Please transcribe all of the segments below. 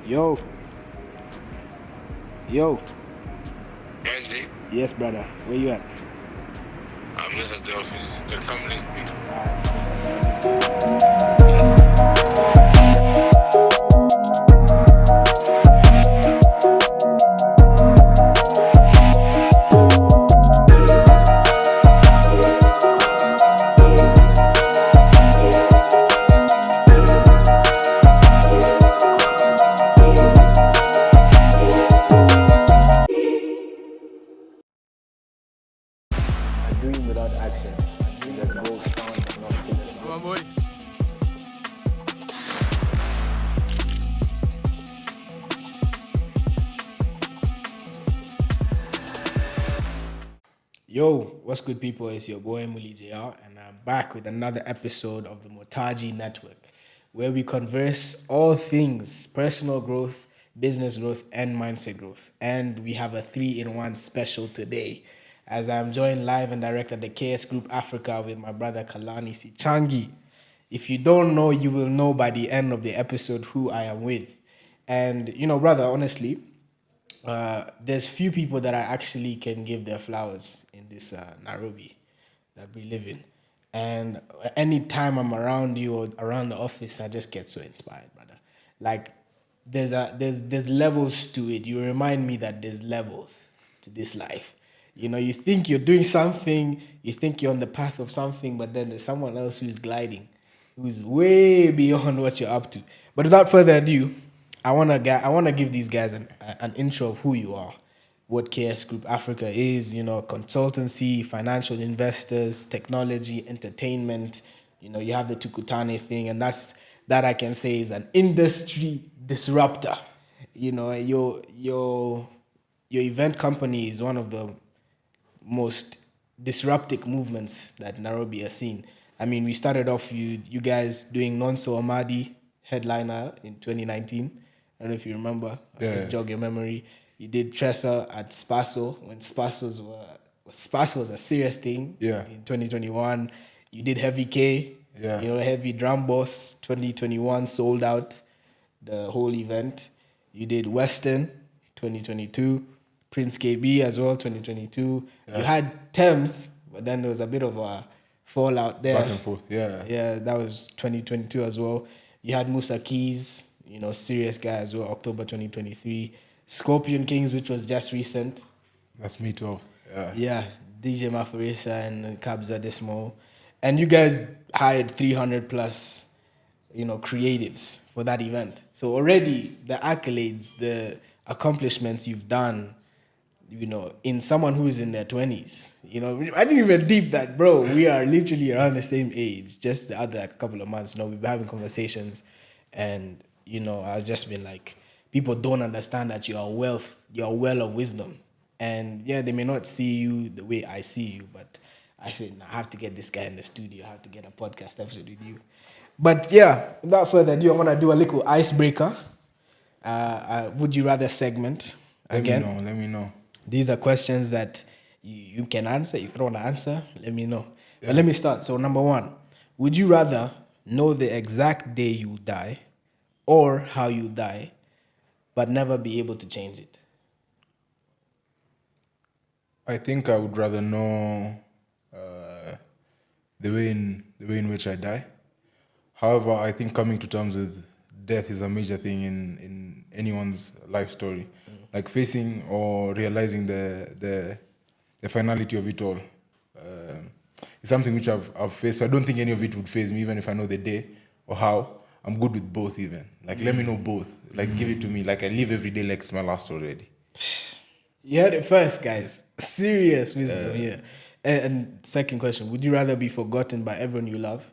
Yo, yo. Angie, Yes, brother. Where you at? I'm just at the office. Can come and speak. A dream without action is a ghost town but not killer. Come on, boys. Yo, what's good, people? It's your boy Muli JR, and I'm back with another episode of the Mwotaji Network, where we converse all things personal growth, business growth, and mindset growth. And we have a 3-in-1 special today, as I'm joined live and direct at the KS Group Africa with my brother Khalani Sichangi. If you don't know, you will know by the end of the episode who I am with. And, brother, honestly, there's few people that I actually can give their flowers in this Nairobi that we live in. And anytime I'm around you or around the office, I just get so inspired, brother. Like there's levels to it. You remind me that there's levels to this life. You think you're doing something, you think you're on the path of something, but then there's someone else who's gliding, who's way beyond what you're up to. But without further ado, I wanna give these guys an intro of who you are, what KS Group Africa is. Consultancy, financial investors, technology, entertainment. You have the Tukutane thing, and that I can say is an industry disruptor. Your event company is one of the most disruptive movements that Nairobi has seen. I mean, we started off you guys doing Nonso Amadi headliner in 2019. I don't know if you remember. Just jog your memory. You did Tressa at Spaso when Spaso was a serious thing. Yeah. In 2021, you did Heavy K. Yeah. Heavy Drum Boss 2021 sold out the whole event. You did Western 2022, Prince KB as well 2022. You had Thames, but then there was a bit of a fallout there. Back and forth, yeah. Yeah, that was 2022 as well. You had Musa Keys, serious guy as well, October 2023. Scorpion Kings, which was just recent. That's me 12. Yeah. Yeah, DJ Mafarisa and Kabza Desmo. And you guys hired 300 plus, creatives for that event. So already the accolades, the accomplishments you've done, in someone who's in their 20s. I didn't even deep that, bro. We are literally around the same age. Just the other couple of months, we've been having conversations, and I've just been like, people don't understand that you're a well of wisdom, and yeah, they may not see you the way I see you, but I said, nah, I have to get this guy in the studio. I have to get a podcast episode with you. But yeah, without further ado, I want to do a little icebreaker. Would you rather segment again? Let me know. These are questions that you can answer. If you don't want to answer, let me know. But let me start. So number 1, would you rather know the exact day you die or how you die, but never be able to change it? I think I would rather know the way in which I die. However, I think coming to terms with death is a major thing in anyone's life story. Like facing or realizing the finality of it all. It's something which I've faced. So I don't think any of it would faze me, even if I know the day or how. I'm good with both even. Like, let me know both. Like, give it to me. Like, I live every day like it's my last already. You heard it first, guys. Serious wisdom here. And second question, would you rather be forgotten by everyone you love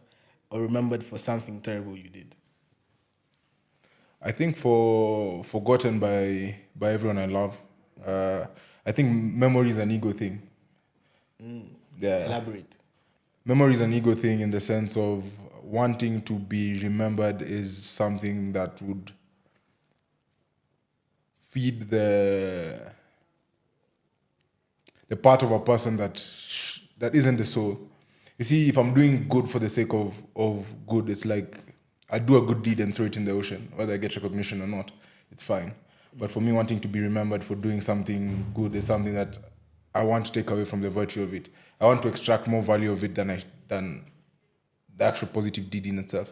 or remembered for something terrible you did? I think forgotten by everyone I love. I think memory is an ego thing. Yeah. Elaborate. Memory is an ego thing in the sense of wanting to be remembered is something that would feed the part of a person that isn't the soul. You see, if I'm doing good for the sake of good, it's like I do a good deed and throw it in the ocean, whether I get recognition or not, it's fine. But for me, wanting to be remembered for doing something good is something that I want to take away from the virtue of it. I want to extract more value of it than the actual positive deed in itself.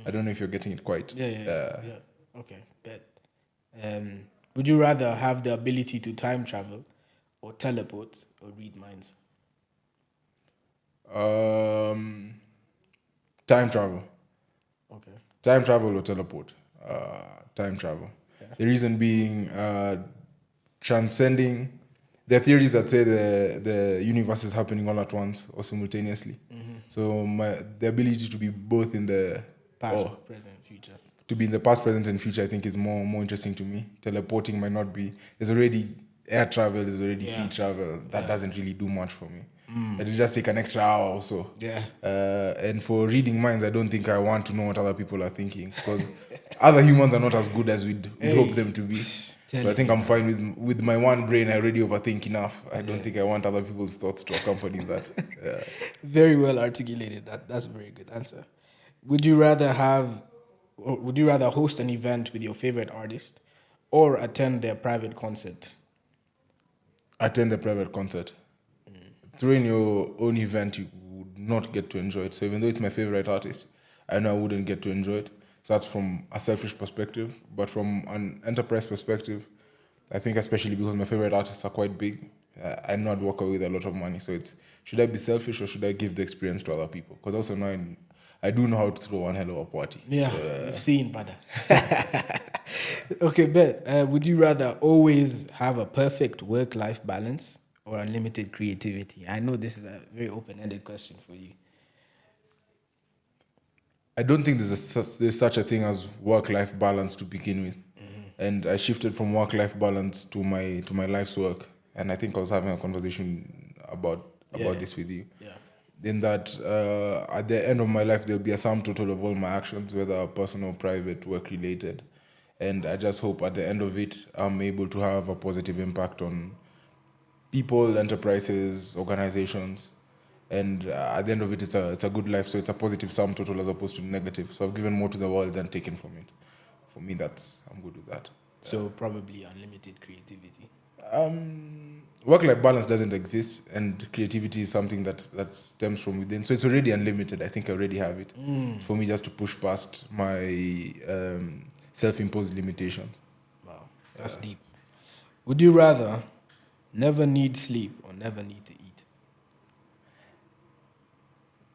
I don't know if you're getting it quite. Yeah. Okay, bet. Would you rather have the ability to time travel or teleport or read minds? Time travel. Okay. Time travel or teleport? Time travel. The reason being, transcending. There are theories that say the universe is happening all at once or simultaneously. So the ability to be both in the Past, present, future. to be in the past, present, and future, I think is more interesting to me. Teleporting might not be. There's already air travel. There's already sea travel. That doesn't really do much for me. It'll just take an extra hour or so. Yeah. And for reading minds, I don't think I want to know what other people are thinking because other humans are not as good as we'd hope them to be. So I think I'm fine with my one brain. I already overthink enough. I don't think I want other people's thoughts to accompany that. Yeah. Very well articulated. That's a very good answer. Would you rather host an event with your favorite artist or attend their private concert? Attend a private concert. Throwing your own event, you would not get to enjoy it. So even though it's my favorite artist, I know I wouldn't get to enjoy it. So that's from a selfish perspective. But from an enterprise perspective, I think especially because my favorite artists are quite big, I know I'd walk away with a lot of money. So it's, should I be selfish or should I give the experience to other people? Because also now I do know how to throw one hell of a party. Yeah, we've seen, brother. Okay, bet. Would you rather always have a perfect work-life balance or unlimited creativity? I know this is a very open-ended question for you. I don't think there's such a thing as work-life balance to begin with. And I shifted from work-life balance to my life's work. And I think I was having a conversation about this with you. Yeah. In that at the end of my life, there'll be a sum total of all my actions, whether personal, private, work-related. And I just hope at the end of it, I'm able to have a positive impact on people, enterprises, organizations. And at the end of it, it's a good life. So it's a positive sum total as opposed to negative. So I've given more to the world than taken from it. For me, I'm good with that. So probably unlimited creativity. Work-life balance doesn't exist, and creativity is something that stems from within. So it's already unlimited. I think I already have it. It's for me just to push past my self-imposed limitations. Wow, that's deep. Would you rather never need sleep or never need to eat?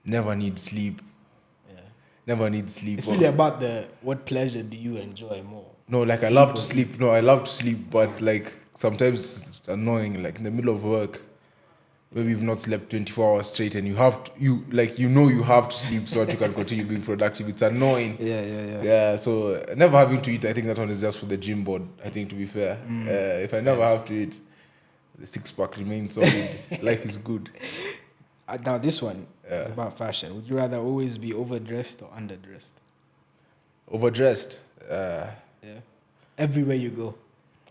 Never need sleep. Yeah. Never need sleep. It's really about what pleasure do you enjoy more? No, like I love to sleep. No, I love to sleep, but like sometimes it's annoying. Like in the middle of work, maybe you've not slept 24 hours straight, and you have to, you have to sleep so that you can continue being productive. It's annoying. Yeah. So never having to eat, I think that one is just for the gym board. I think, to be fair, if I never have to eat, the six-pack remains solid. Life is good. Now this one is about fashion. Would you rather always be overdressed or underdressed? Overdressed. Yeah. Everywhere you go.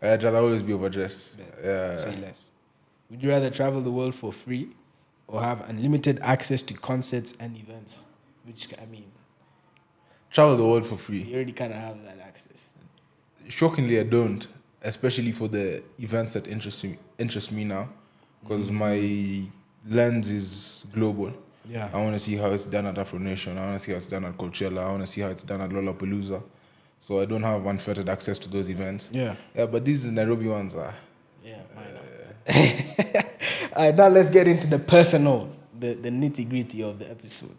I'd rather always be overdressed. Say less. Would you rather travel the world for free or have unlimited access to concerts and events? Which, I mean, Travel the world for free. you already kind of have that access. Shockingly, I don't, especially for the events that interest me now, because my lens is global. Yeah. I want to see how it's done at Afro Nation. I want to see how it's done at Coachella. I want to see how it's done at Lollapalooza. So I don't have unfettered access to those events. Yeah. Yeah, but these Nairobi ones are. Yeah, minor. All right, now let's get into the personal, the nitty-gritty of the episode.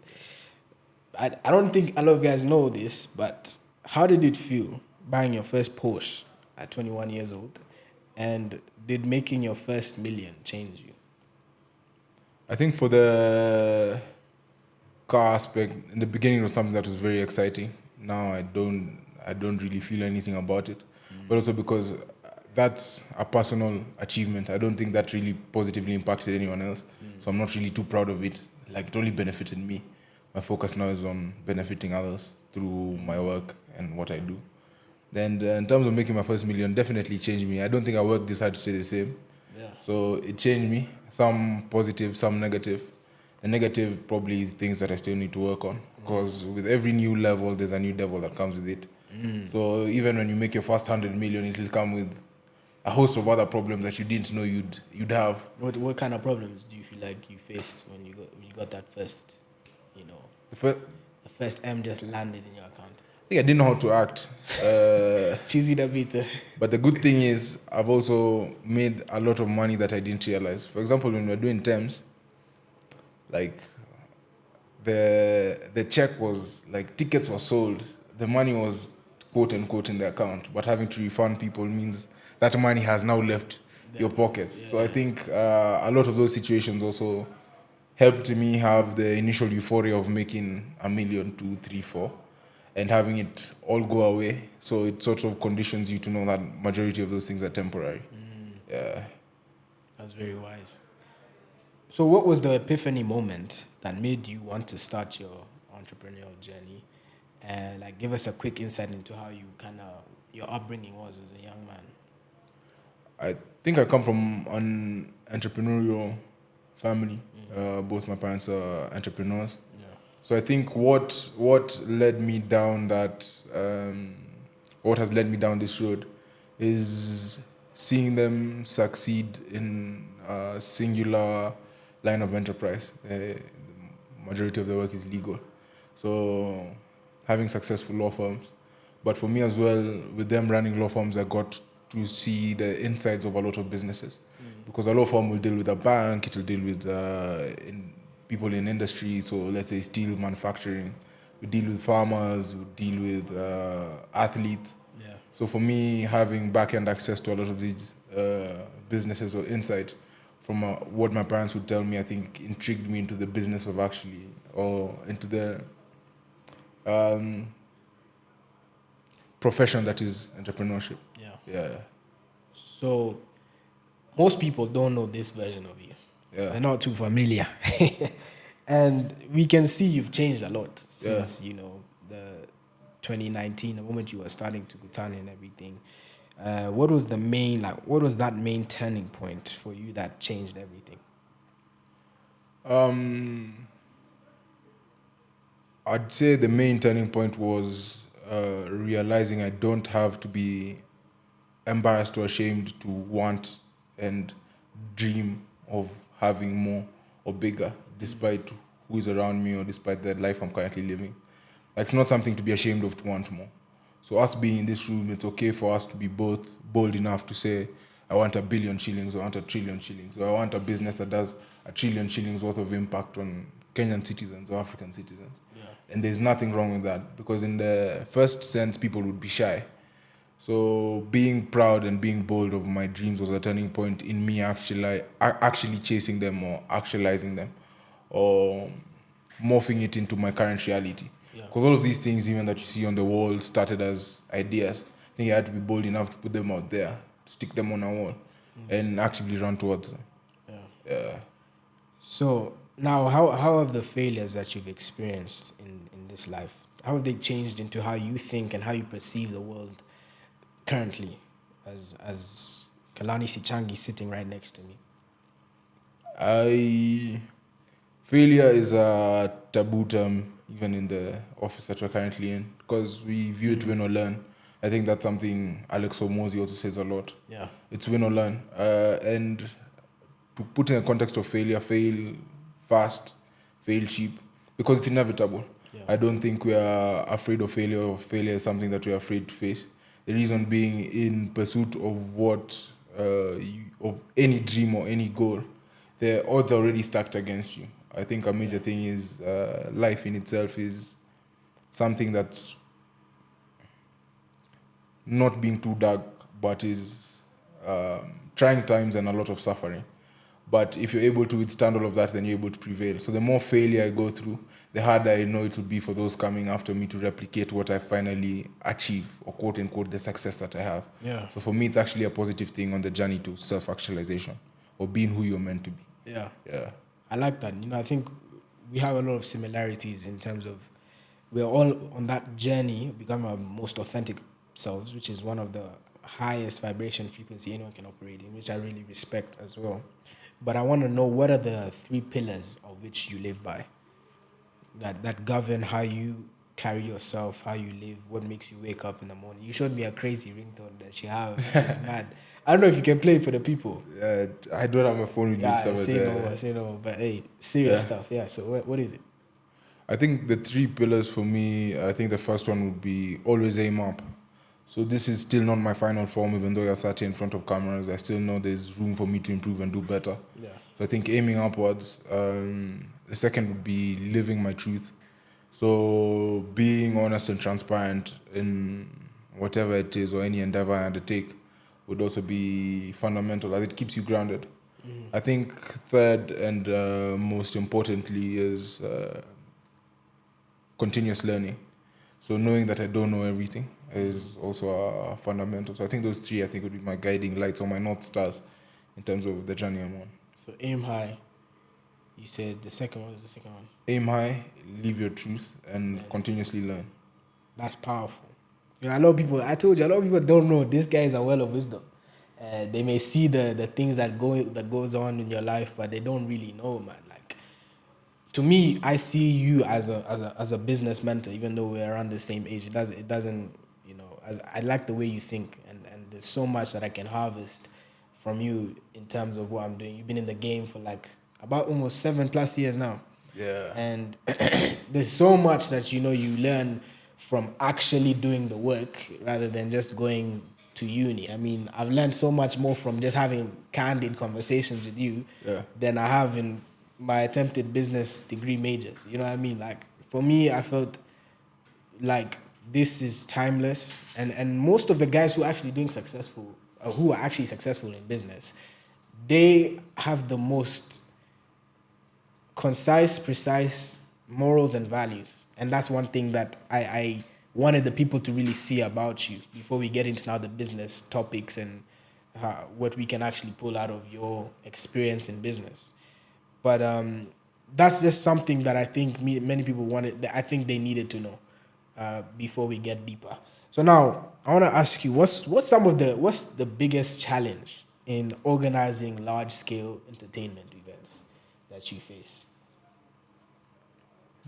I don't think a lot of guys know this, but how did it feel buying your first Porsche at 21 years old? And did making your first million change you? I think for the car aspect, in the beginning it was something that was very exciting. Now I don't really feel anything about it. But also because that's a personal achievement. I don't think that really positively impacted anyone else. So I'm not really too proud of it. Like, it only benefited me. My focus now is on benefiting others through my work and what I do. Then in terms of making my first million, definitely changed me. I don't think I worked this hard to stay the same. Yeah. So it changed me. Some positive, some negative. The negative probably is things that I still need to work on, because with every new level, there's a new devil that comes with it. So even when you make your first 100 million, it will come with a host of other problems that you didn't know you'd have. What kind of problems do you feel like you faced when you got that first, The first, the first M just landed in your account? I think I didn't know how to act. Cheesy the beat. But the good thing is, I've also made a lot of money that I didn't realize. For example, when we were doing terms, like the check was like tickets were sold, the money was quote unquote in the account, but having to refund people means that money has now left your pockets. So I think a lot of those situations also helped me have the initial euphoria of making a million, 2, 3, 4, and having it all go away. So it sort of conditions you to know that majority of those things are temporary. Yeah. That's very wise. So, what was the epiphany moment that made you want to start your entrepreneurial journey? And like, give us a quick insight into how you your upbringing was as a young man. I think I come from an entrepreneurial family. Both my parents are entrepreneurs. Yeah. So I think what led me down what has led me down this road is seeing them succeed in a singular line of enterprise. The majority of the work is legal. So having successful law firms. But for me as well, with them running law firms, I got to see the insides of a lot of businesses. Because a law firm will deal with a bank, it will deal with people in industry. So let's say steel manufacturing. We deal with farmers, we deal with athletes. Yeah. So for me, having back-end access to a lot of these businesses or insight from what my parents would tell me, I think intrigued me into the business of actually, or into the profession that is entrepreneurship. Yeah. Yeah. So, most people don't know this version of you. Yeah. They're not too familiar. And we can see you've changed a lot since, the 2019, the moment you were starting Tukutane and everything. What was that main turning point for you that changed everything? I'd say the main turning point was realizing I don't have to be embarrassed or ashamed to want and dream of having more or bigger, despite who is around me or despite the life I'm currently living. Like, it's not something to be ashamed of to want more. So us being in this room, it's okay for us to be both bold enough to say, I want 1 billion shillings, or I want 1 trillion shillings, or I want a business that does 1 trillion shillings worth of impact on Kenyan citizens or African citizens. Yeah. And there's nothing wrong with that, because in the first sense, people would be shy. So being proud and being bold of my dreams was a turning point in me actually chasing them or actualizing them, or morphing it into my current reality. Yeah. Because all of these things, even that you see on the wall, started as ideas. I think I had to be bold enough to put them out there, stick them on a wall, and actively run towards them. Yeah. Yeah. So now, how have the failures that you've experienced in this life, how have they changed into how you think and how you perceive the world currently, as Khalani Sichangi sitting right next to me? Failure is a taboo term even in the office that we're currently in, because we view it win or learn. I think that's something Alex Omozi also says a lot. Yeah. It's win or learn. And to put in the context of failure, fail fast, fail cheap, because it's inevitable. Yeah. I don't think we are afraid of failure, or failure is something that we're afraid to face. The reason being, in pursuit of of any dream or any goal, the odds are already stacked against you. I think a major thing is life in itself is something that's not being too dark, but is trying times and a lot of suffering. But if you're able to withstand all of that, then you're able to prevail. So the more failure I go through, the harder I know it will be for those coming after me to replicate what I finally achieve, or quote unquote the success that I have. Yeah. So for me, it's actually a positive thing on the journey to self-actualization, or being who you're meant to be. Yeah. Yeah. I like that. I think we have a lot of similarities in terms of we're all on that journey of becoming our most authentic selves, which is one of the highest vibration frequency anyone can operate in, which I really respect as well. but I want to know what are the 3 pillars of which you live by that govern how you carry yourself, how you live, what makes you wake up in the morning. You showed me a crazy ringtone that you have, which is mad. I don't know if you can play it for the people. I don't have my phone with me. Yeah, say no, but hey, serious stuff. Yeah, so what is it? I think the 3 pillars for me, I think the first one would be always aim up. So this is still not my final form, even though you're sat here in front of cameras. I still know there's room for me to improve and do better. Yeah. So I think aiming upwards. The second would be living my truth. So being honest and transparent in whatever it is or any endeavor I undertake would also be fundamental as it keeps you grounded. I think third and most importantly is continuous learning. So knowing that I don't know everything is also a fundamental. So I think those 3, I think, would be my guiding lights or my North Stars in terms of the journey I'm on. So aim high. You said the second one is the second one. Aim high, live your truth, and continuously learn. That's powerful. You know, a lot of people, I told you, a lot of people don't know this guy is a well of wisdom. They may see the things that goes on in your life, but they don't really know, man. Like, to me, I see you as a business mentor, even though we're around the same age. It doesn't, you know, I like the way you think, and there's so much that I can harvest from you in terms of what I'm doing. You've been in the game for like about almost 7+ years now. Yeah. And there's so much that, you know, you learn from actually doing the work rather than just going to uni. I mean, I've learned so much more from just having candid conversations with you than I have in my attempted business degree majors. You know what I mean? Like, for me, I felt like this is timeless. And most of the guys who are actually doing successful, who are actually successful in business, they have the most concise, precise morals and values. And that's one thing that I wanted the people to really see about you before we get into now the business topics and what we can actually pull out of your experience in business. But that's just something that I think many people wanted, that I think they needed to know before we get deeper. So now I want to ask you, what's the biggest challenge in organizing large scale entertainment events that you face?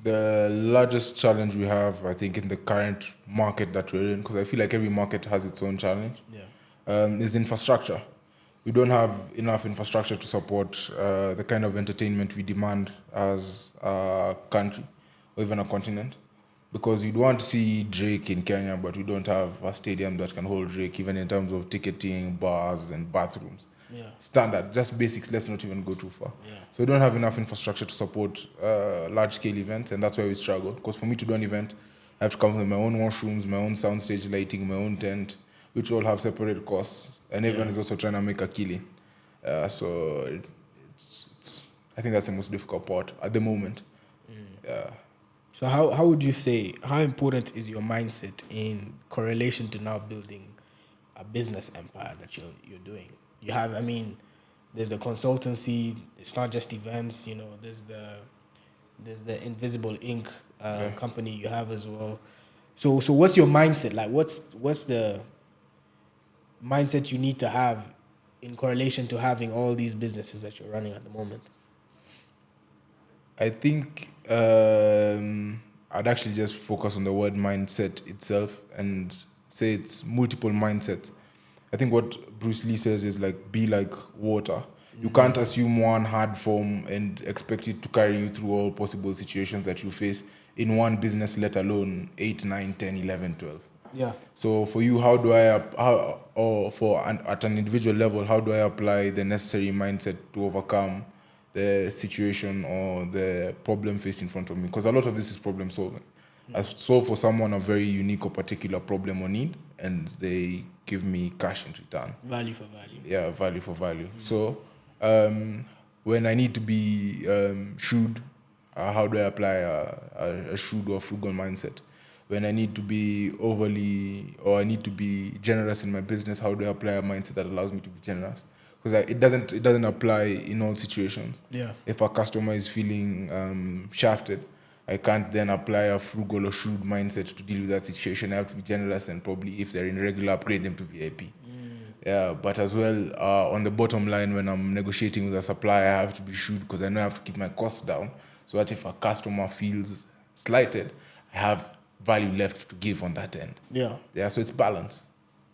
The largest challenge we have, I think, in the current market that we're in, because I feel like every market has its own challenge, is infrastructure. We don't have enough infrastructure to support the kind of entertainment we demand as a country or even a continent. Because you'd want to see Drake in Kenya, but we don't have a stadium that can hold Drake, even in terms of ticketing, bars, and bathrooms. Standard, just basics. Let's not even go too far. So we don't have enough infrastructure to support large-scale events, and that's why we struggle. Because for me to do an event, I have to come with my own washrooms, my own soundstage lighting, my own tent, which all have separate costs, and everyone is also trying to make a killing. So I think that's the most difficult part at the moment. So how would you say, how important is your mindset in correlation to now building a business empire that you're doing? You have, I mean, there's the consultancy. It's not just events. You know, there's the Invisible Ink company you have as well. So what's your mindset like? What's the mindset you need to have in correlation to having all these businesses that you're running at the moment? I think I'd actually just focus on the word mindset itself and say it's multiple mindsets. I think what Bruce Lee says is like, be like water. You can't assume one hard form and expect it to carry you through all possible situations that you face in one business, let alone 8, 9, 10, 11, 12. Yeah. So for you, at an individual level, how do I apply the necessary mindset to overcome the situation or the problem faced in front of me? Because a lot of this is problem solving. I solve for someone a very unique or particular problem or need, and they give me cash in return. Value for value. Yeah, value for value. So when I need to be shrewd, how do I apply a shrewd or frugal mindset? When I need to be I need to be generous in my business, how do I apply a mindset that allows me to be generous? Because it doesn't apply in all situations. Yeah. If a customer is feeling shafted, I can't then apply a frugal or shrewd mindset to deal with that situation. I have to be generous and probably, if they're in regular, upgrade them to VIP. Yeah, but as well, on the bottom line, when I'm negotiating with a supplier, I have to be shrewd because I know I have to keep my costs down. So that if a customer feels slighted, I have value left to give on that end. Yeah. Yeah, so it's balance.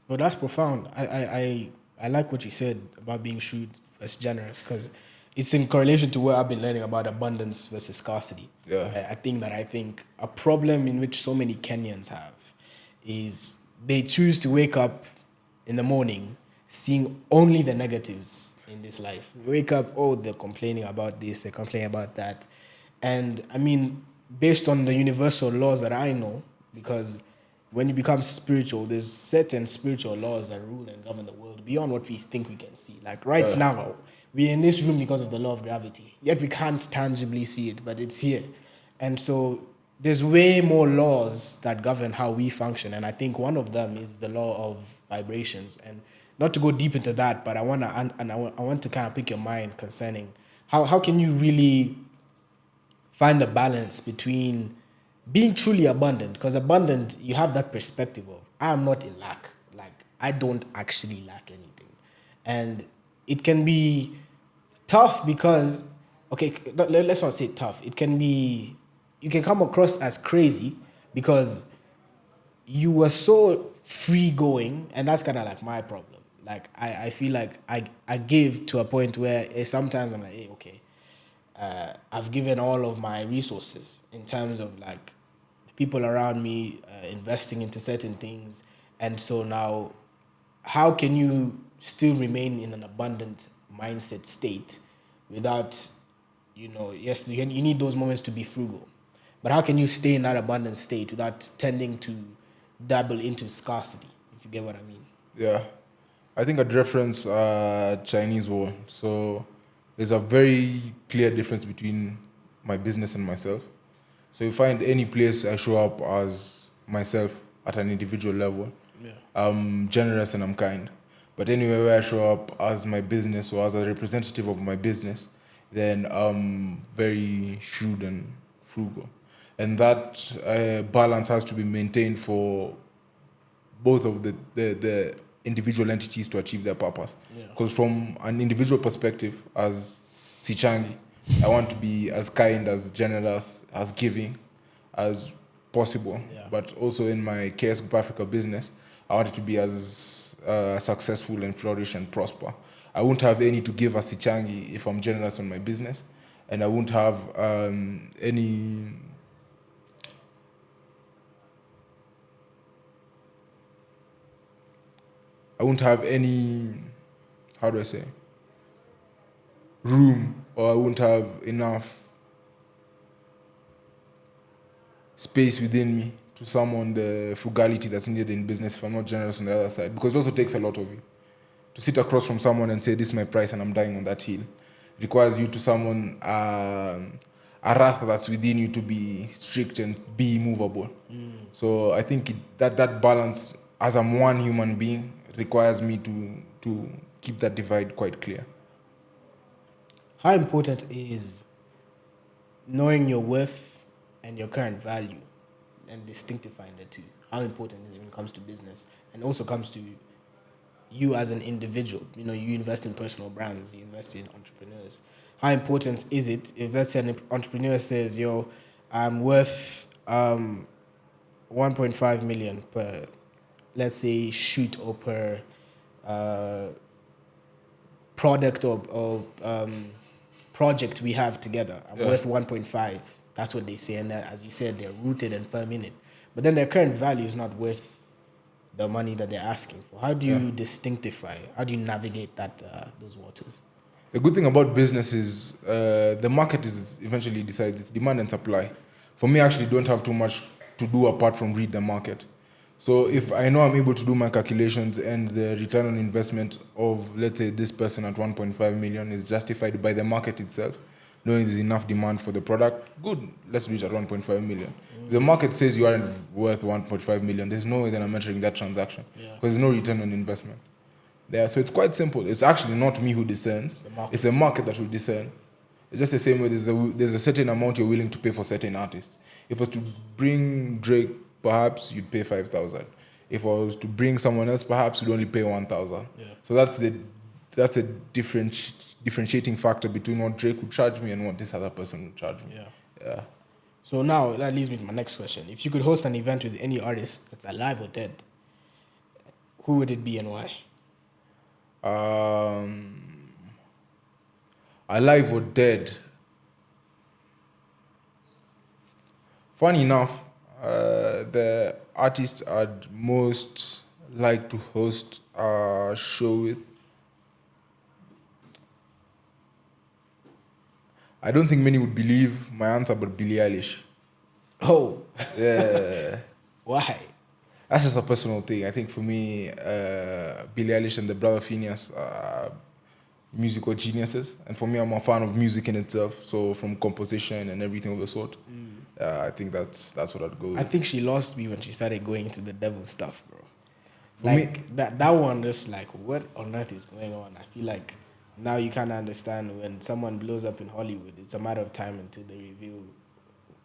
Well, that's profound. I like what you said about being shrewd versus generous because it's in correlation to what I've been learning about abundance versus scarcity. Yeah. I think a problem in which so many Kenyans have is they choose to wake up in the morning seeing only the negatives in this life. You wake up, oh, they're complaining about this, they're complaining about that. And I mean, based on the universal laws that I know, because when you become spiritual, there's certain spiritual laws that rule and govern the world beyond what we think we can see. Like right now, we're in this room because of the law of gravity. Yet we can't tangibly see it, but it's here. And so there's way more laws that govern how we function. And I think one of them is the law of vibrations. And not to go deep into that, but I want to kind of pick your mind concerning how can you really find the balance between being truly abundant, because abundant, you have that perspective of I am not in lack, like I don't actually lack anything. And it can be tough because let's not say tough, it can be, you can come across as crazy because you were so free going, and that's kind of like my problem. Like I feel like I give to a point where sometimes I'm like, hey, okay, I've given all of my resources in terms of like the people around me investing into certain things. And so now, how can you still remain in an abundant mindset state without, yes, you need those moments to be frugal. But how can you stay in that abundant state without tending to dabble into scarcity, if you get what I mean? Yeah. I think I'd reference Chinese wall. So there's a very clear difference between my business and myself. So you find any place I show up as myself at an individual level, I'm generous and I'm kind. But anywhere where I show up as my business or as a representative of my business, then I'm very shrewd and frugal. And that balance has to be maintained for both of the individual entities to achieve their purpose. Because from an individual perspective, as Sichangi, I want to be as kind, as generous, as giving as possible. Yeah. But also in my KS Group Africa business, I want it to be as successful and flourish and prosper. I won't have any to give as Sichangi if I'm generous on my business, and I won't have any. I won't have any, how do I say, room, or I won't have enough space within me to summon the frugality that's needed in business if I'm not generous on the other side. Because it also takes a lot of you. To sit across from someone and say, this is my price and I'm dying on that hill, requires you to summon a wrath that's within you to be strict and be immovable. So I think that balance, as I'm one human being, requires me to keep that divide quite clear. How important is knowing your worth and your current value and distinctifying the two? How important is it when it comes to business and also comes to you as an individual? You invest in personal brands, you invest in entrepreneurs. How important is it if, let's say, an entrepreneur says, yo, I'm worth 1.5 million per, let's say, shoot or per product or project we have together. I'm worth 1.5. That's what they say. And as you said, they're rooted and firm in it. But then their current value is not worth the money that they're asking for. How do you distinctify? How do you navigate those waters? The good thing about business is the market is eventually decides it's demand and supply. For me, I actually don't have too much to do apart from read the market. So if I know I'm able to do my calculations and the return on investment of, let's say, this person at 1.5 million is justified by the market itself, knowing there's enough demand for the product, good, let's reach at 1.5 million. The market says you aren't worth 1.5 million. There's no way that I'm entering that transaction because there's no return on investment. Yeah, so it's quite simple. It's actually not me who discerns. It's a market that will discern. It's just the same way there's a certain amount you're willing to pay for certain artists. If it was to bring Drake, perhaps you'd pay 5,000. If I was to bring someone else, perhaps we'd only pay 1,000. Yeah. So that's a differentiating factor between what Drake would charge me and what this other person would charge me. Yeah. So now that leads me to my next question. If you could host an event with any artist that's alive or dead, who would it be and why? Alive or dead. Funny enough, the artist I'd most like to host a show with, I don't think many would believe my answer, but Billie Eilish. Oh, Yeah. why? That's just a personal thing. I think for me, Billie Eilish and the brother Phineas are musical geniuses. And for me, I'm a fan of music in itself. So from composition and everything of the sort, I think that's what I'd go with. I think she lost me when she started going into the devil stuff, bro. For me- that one, just like, what on earth is going on? I feel like now you kind of understand when someone blows up in Hollywood, it's a matter of time until they reveal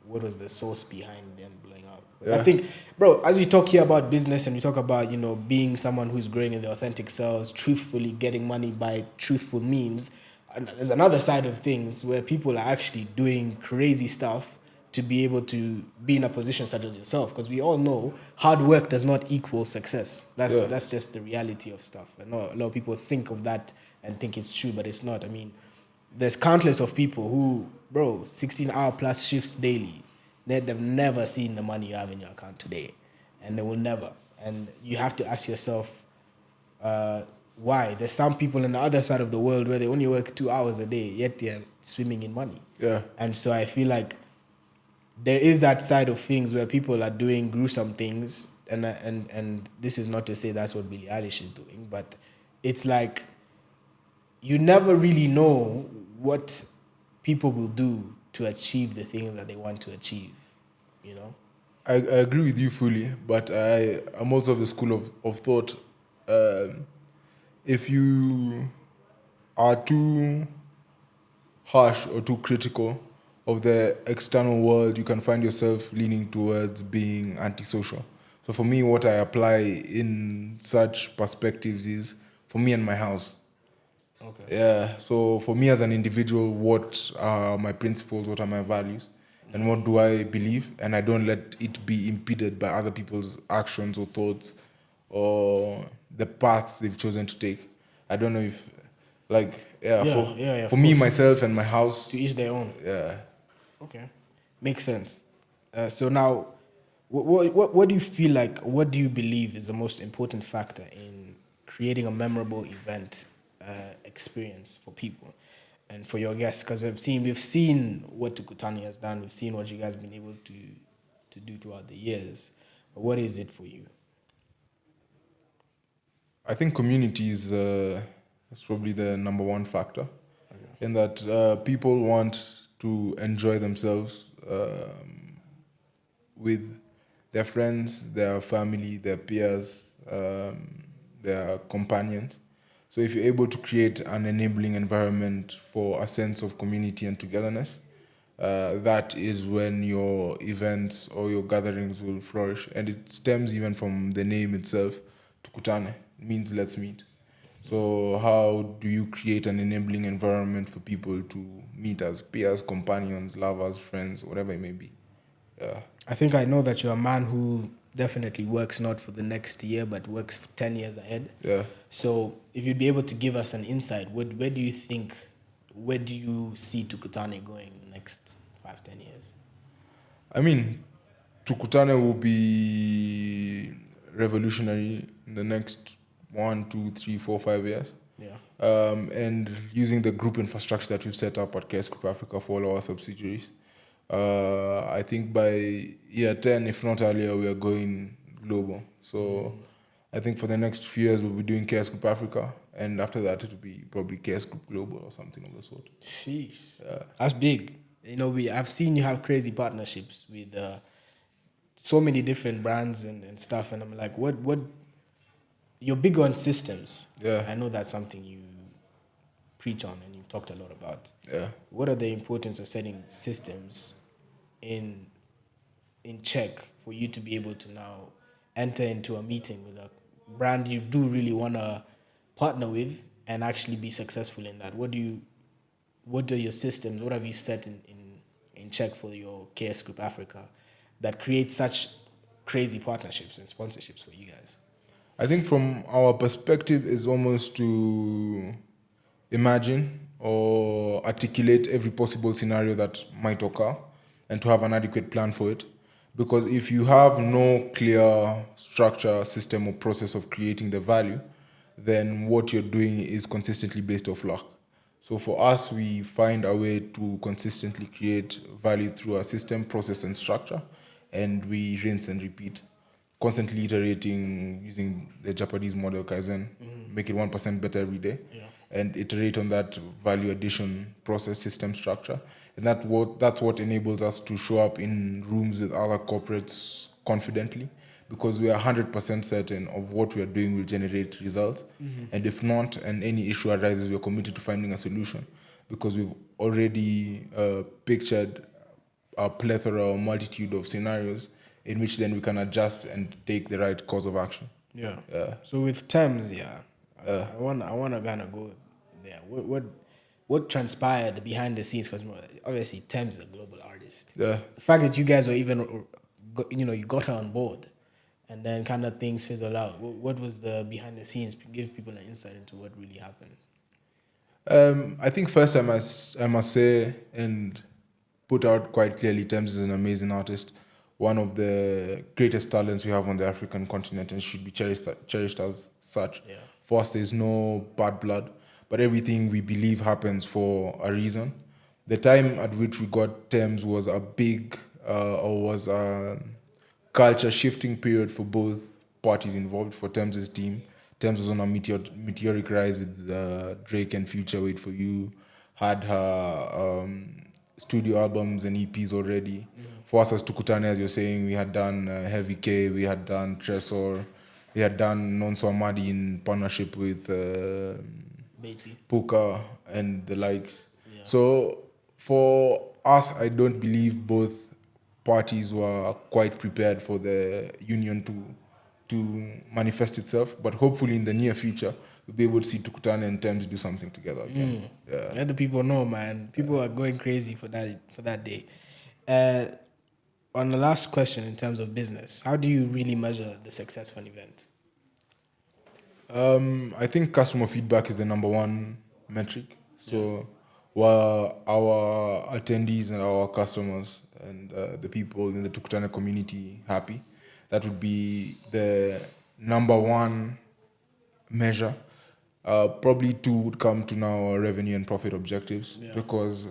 what was the source behind them blowing up. 'Cause I think, bro, as we talk here about business and we talk about, being someone who's growing in the authentic selves, truthfully getting money by truthful means, and there's another side of things where people are actually doing crazy stuff to be able to be in a position such as yourself, because we all know hard work does not equal success. That's just the reality of stuff. I know a lot of people think of that and think it's true, but it's not. I mean, there's countless of people who, bro, 16-hour plus shifts daily, they've never seen the money you have in your account today, and they will never. And you have to ask yourself, why? There's some people in the other side of the world where they only work 2 hours a day, yet they're swimming in money. Yeah. And so I feel like there is that side of things where people are doing gruesome things, and this is not to say that's what Billie Eilish is doing, but it's like you never really know what people will do to achieve the things that they want to achieve, I agree with you fully, but I'm also of the school of thought. If you are too harsh or too critical of the external world, you can find yourself leaning towards being antisocial. So for me, what I apply in such perspectives is for me and my house. Okay. Yeah. So for me as an individual, what are my principles? What are my values? And what do I believe? And I don't let it be impeded by other people's actions or thoughts or the paths they've chosen to take. I don't know if, Yeah, for of me, course. myself, and my house. To each their own. Yeah. Okay, makes sense. So now, what do you feel like? What do you believe is the most important factor in creating a memorable event experience for people and for your guests? Because we've seen what Tukutane has done. We've seen what you guys have been able to do throughout the years. But what is it for you? I think community is probably the number one factor, in that people want to enjoy themselves with their friends, their family, their peers, their companions. So if you're able to create an enabling environment for a sense of community and togetherness, that is when your events or your gatherings will flourish. And it stems even from the name itself, Tukutane. It means let's meet. So how do you create an enabling environment for people to meet as peers, companions, lovers, friends, whatever it may be? Yeah. I think I know that you're a man who definitely works not for the next year, but works for 10 years ahead. Yeah. So if you'd be able to give us an insight, where do you see Tukutane going in the next 5-10 years? I mean, Tukutane will be revolutionary in the next 1, 2, 3, 4, 5 years. Yeah. And using the group infrastructure that we've set up at KS Group Africa for all our subsidiaries, I think by year 10, if not earlier, we are going global. So I think for the next few years, we'll be doing KS Group Africa. And after that, it'll be probably KS Group Global or something of the sort. Jeez. That's big. I've seen you have crazy partnerships with so many different brands and stuff. And I'm like, what you're big on systems. Yeah. I know that's something you preach on and you've talked a lot about. Yeah. What are the importance of setting systems in check for you to be able to now enter into a meeting with a brand you do really want to partner with and actually be successful in that? What are your systems? What have you set in check for your KS Group Africa that creates such crazy partnerships and sponsorships for you guys? I think from our perspective is almost to imagine or articulate every possible scenario that might occur and to have an adequate plan for it. Because if you have no clear structure, system, or process of creating the value, then what you're doing is consistently based off luck. So for us, we find a way to consistently create value through a system, process, and structure, and we rinse and repeat, constantly iterating using the Japanese model Kaizen, make it 1% better every day, and iterate on that value addition process, system, structure, and that's what enables us to show up in rooms with other corporates confidently, because we are 100% certain of what we are doing will generate results. And if not, and any issue arises, we are committed to finding a solution, because we've already pictured a plethora or multitude of scenarios in which then we can adjust and take the right course of action. Yeah. So with Thames, I wanna kind of go there. What transpired behind the scenes? Because obviously Thames is a global artist. Yeah. The fact that you guys were even, you got her on board, and then kind of things fizzled out. What was the behind the scenes? Give people an insight into what really happened. I think first I must say and put out quite clearly, Thames is an amazing artist, one of the greatest talents we have on the African continent, and should be cherished as such. Yeah. For us, there's no bad blood, but everything we believe happens for a reason. The time at which we got Thames was a big or was a culture shifting period for both parties involved. For Thames' team, Thames was on a meteoric rise with Drake and Future, Wait For You, had her studio albums and EPs already. For us as Tukutane, as you're saying, we had done Heavy K, we had done Tresor, we had done Nonso Amadi in partnership with Beatty. Puka and the likes. So for us, I don't believe both parties were quite prepared for the union to manifest itself. But hopefully in the near future, we'll be able to see Tukutane and Thames do something together again. Let the people know, man. People are going crazy for that day. On the last question, in terms of business, how do you really measure the success of an event? I think customer feedback is the number one metric. So while our attendees and our customers and the people in the Tukutane community happy, that would be the number one measure. Probably two would come to now our revenue and profit objectives, because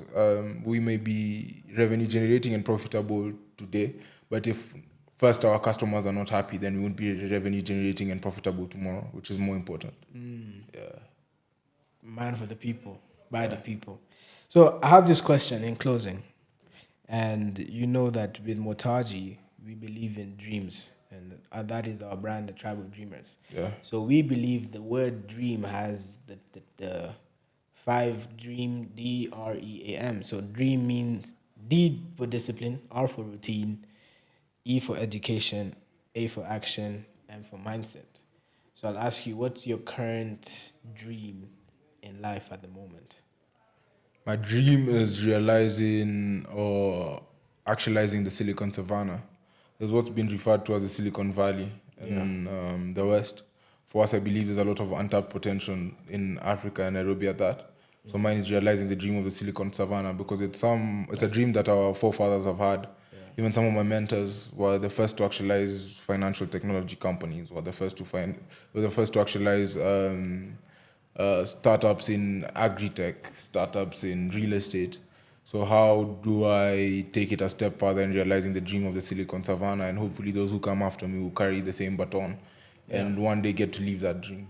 we may be revenue generating and profitable today, but if first our customers are not happy, then we won't be revenue generating and profitable tomorrow, which is more important. Man for the people, by the people. So I have this question in closing, and you know that with Mwotaji, we believe in dreams, and that is our brand, the Tribe of Dreamers. Yeah. So we believe the word dream has the five dream, DREAM. So dream means D for discipline, R for routine, E for education, A for action, M for mindset. So I'll ask you, what's your current dream in life at the moment? My dream is realizing or actualizing the Silicon Savannah. It's what's been referred to as the Silicon Valley in the West. For us, I believe there's a lot of untapped potential in Africa and Nairobi at that. So mine is realizing the dream of the Silicon Savannah, because it's a dream that our forefathers have had. Even some of my mentors were the first to actualize financial technology companies, were the first to actualize startups in agri-tech, startups in real estate. So how do I take it a step further in realizing the dream of the Silicon Savannah, and hopefully those who come after me will carry the same baton and one day get to live that dream.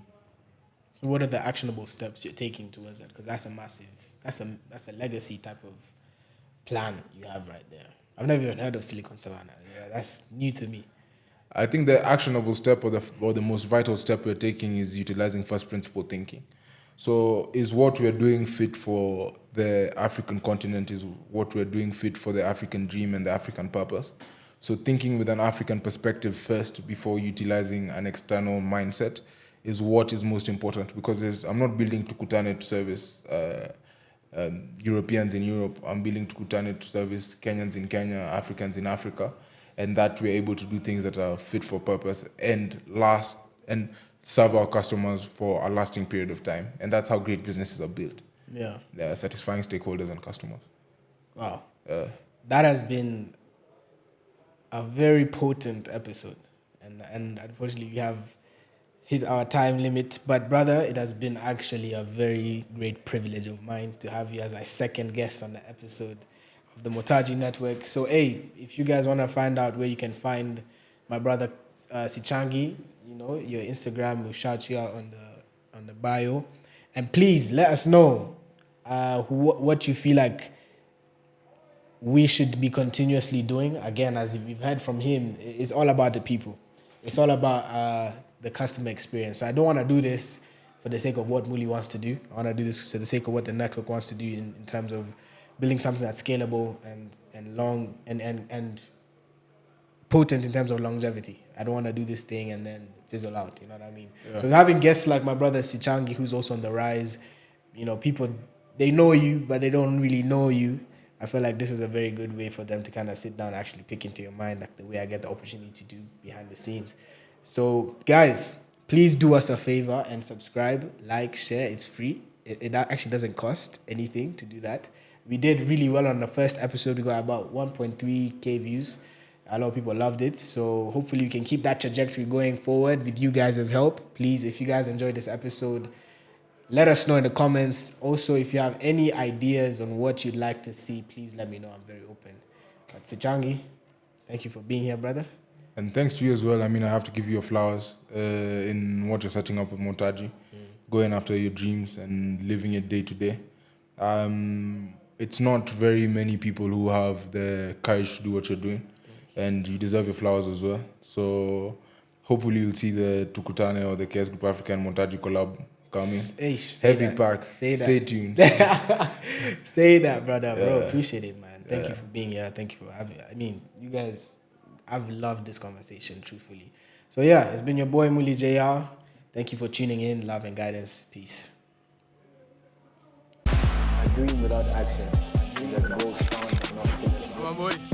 So what are the actionable steps you're taking towards that? Because that's a massive, that's a legacy type of plan you have right there. I've never even heard of Silicon Savannah. Yeah, that's new to me. I think the actionable step or the most vital step we're taking is utilizing first principle thinking. So is what we're doing fit for the African continent? Is what we're doing fit for the African dream and the African purpose? So thinking with an African perspective first before utilizing an external mindset is what is most important, because I'm not building Tukutane to service Europeans in Europe. I'm building Tukutane to service Kenyans in Kenya, Africans in Africa, and that we're able to do things that are fit for purpose and last and serve our customers for a lasting period of time. And that's how great businesses are built. Yeah. They're satisfying stakeholders and customers. Wow. That has been a very potent episode. And unfortunately, we have hit our time limit. But, brother, it has been actually a very great privilege of mine to have you as our second guest on the episode of the Mwotaji Network. So, hey, if you guys want to find out where you can find my brother Sichangi, you know, your Instagram will shout you out on the bio. And please let us know what you feel like we should be continuously doing. Again, as we've heard from him, it's all about the people. It's all about the customer experience. So I don't want to do this for the sake of what Muli wants to do. I want to do this for the sake of what the network wants to do in terms of building something that's scalable and long and potent in terms of longevity. I don't want to do this thing and then fizzle out. You know what I mean? Yeah. So having guests like my brother Sichangi, who's also on the rise, you know, people, they know you, but they don't really know you. I feel like this was a very good way for them to kind of sit down and actually pick into your mind, like the way I get the opportunity to do behind the scenes. So, guys, please do us a favor and subscribe, like, share. It's free. It actually doesn't cost anything to do that. We did really well on the first episode. We got about 1.3K views. A lot of people loved it. So hopefully we can keep that trajectory going forward with you guys' help. Please, if you guys enjoyed this episode, let us know in the comments. Also, if you have any ideas on what you'd like to see, please let me know. I'm very open. But Sichangi, thank you for being here, brother. And thanks to you as well. I mean, I have to give you your flowers in what you're setting up with Mwotaji, going after your dreams and living it day to day. It's not very many people who have the courage to do what you're doing, and you deserve your flowers as well. So hopefully you'll see the Tukutane or the KS Group African Mwotaji collab coming. Heavy that. pack. Stay tuned. Say that, brother, bro. Appreciate it, man. Thank you for being here. Thank you for having. I mean, you guys, I've loved this conversation, truthfully. So yeah, it's been your boy Muli JR. Thank you for tuning in. Love and guidance. Peace. A dream without action is a ghost town not taken. Come on, boys.